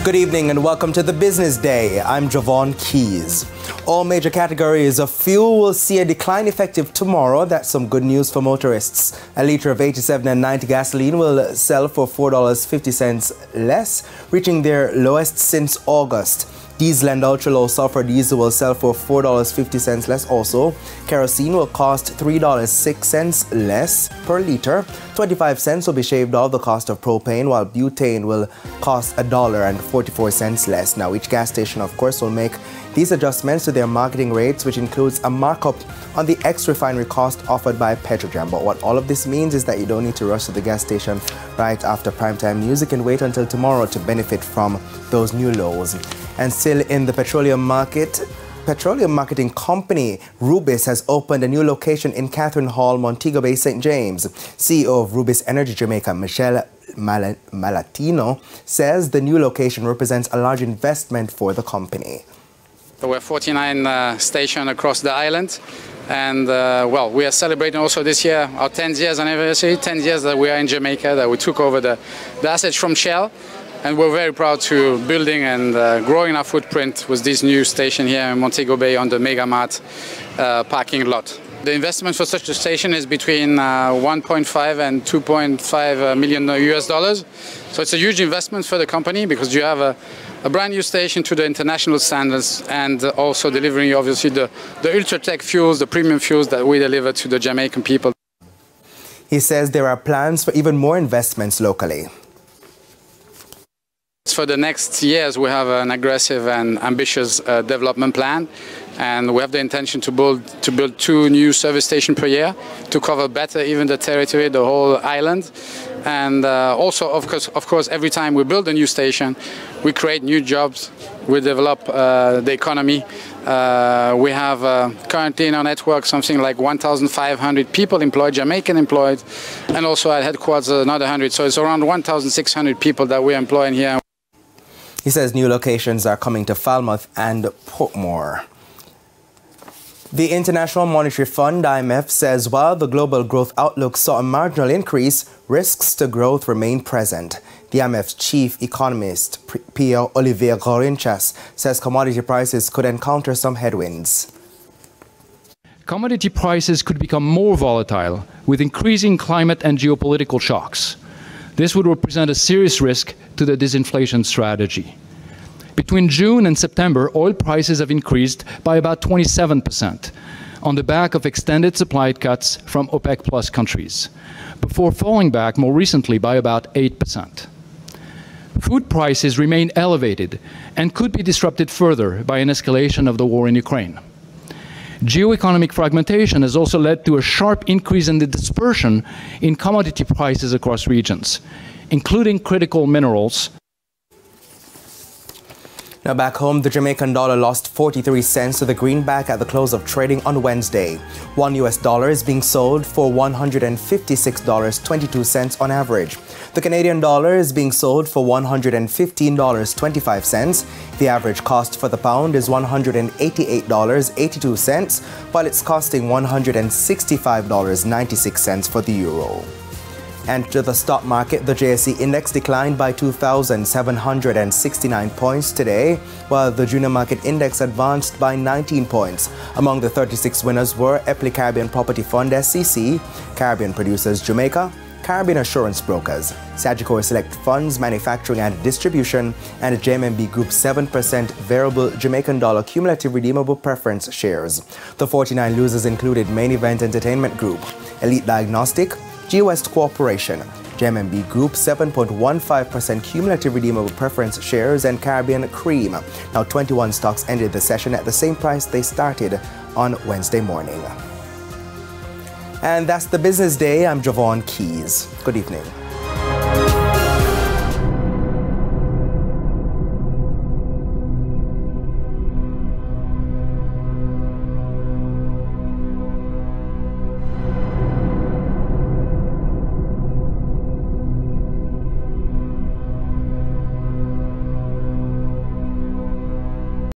Good evening and welcome to the Business Day. I'm Javon Keys. All major categories of fuel will see a decline effective tomorrow. That's some good news for motorists. A litre of 87 and 90 gasoline will sell for $4.50 less, reaching their lowest since August. Diesel and ultra-low sulfur diesel will sell for $4.50 less also. Kerosene will cost $3.06 less per litre. 25 cents will be shaved off the cost of propane, while butane will cost $1.44 less. Now, each gas station, of course, will make these adjustments to their marketing rates, which includes a markup on the ex-refinery cost offered by Petrojam. But what all of this means is that you don't need to rush to the gas station right after primetime music and wait until tomorrow to benefit from those new lows. And still in the petroleum marketing company, Rubis has opened a new location in Catherine Hall, Montego Bay, St. James. CEO of Rubis Energy Jamaica, Michelle Malatino, says the new location represents a large investment for the company. There were 49 stations across the island, and well, we are celebrating also this year our 10 years anniversary, 10 years that we are in Jamaica, that we took over the assets from Shell. And we're very proud to building and growing our footprint with this new station here in Montego Bay on the Megamart parking lot. The investment for such a station is between 1.5 and 2.5 million US dollars. So it's a huge investment for the company because you have a brand new station to the international standards and also delivering obviously the ultra-tech fuels, the premium fuels that we deliver to the Jamaican people. He says there are plans for even more investments locally. For the next years, we have an aggressive and ambitious development plan, and we have the intention to build 2 new service stations per year to cover better even the territory, the whole island. And also, of course, every time we build a new station, we create new jobs, we develop the economy. We have currently in our network something like 1,500 people employed, Jamaican employed, and also at headquarters another 100. So it's around 1,600 people that we employ in here. He says new locations are coming to Falmouth and Portmore. The International Monetary Fund, IMF, says while the global growth outlook saw a marginal increase, risks to growth remain present. The IMF's chief economist, Pierre-Olivier Gorinchas, says commodity prices could encounter some headwinds. Commodity prices could become more volatile with increasing climate and geopolitical shocks. This would represent a serious risk to the disinflation strategy. Between June and September, oil prices have increased by about 27% on the back of extended supply cuts from OPEC Plus countries, before falling back more recently by about 8%. Food prices remain elevated and could be disrupted further by an escalation of the war in Ukraine. Geoeconomic fragmentation has also led to a sharp increase in the dispersion in commodity prices across regions, including critical minerals. Now back home, the Jamaican dollar lost 43 cents to the greenback at the close of trading on Wednesday. $1 is being sold for $156.22 on average. The Canadian dollar is being sold for $115.25. The average cost for the pound is $188.82, while it's costing $165.96 for the euro. And to the stock market, the JSE index declined by 2,769 points today, while the junior market index advanced by 19 points. Among the 36 winners were Epley Caribbean Property Fund SCC, Caribbean Producers Jamaica, Caribbean Assurance Brokers, Sagicor Select Funds Manufacturing and Distribution, and JMB Group 7% variable Jamaican dollar cumulative redeemable preference shares. The 49 losers included Main Event Entertainment Group, Elite Diagnostic, G-West Corporation, JMB Group 7.15% cumulative redeemable preference shares, and Caribbean Cream. Now 21 stocks ended the session at the same price they started on Wednesday morning. And that's the Business Day. I'm Javon Keys. Good evening.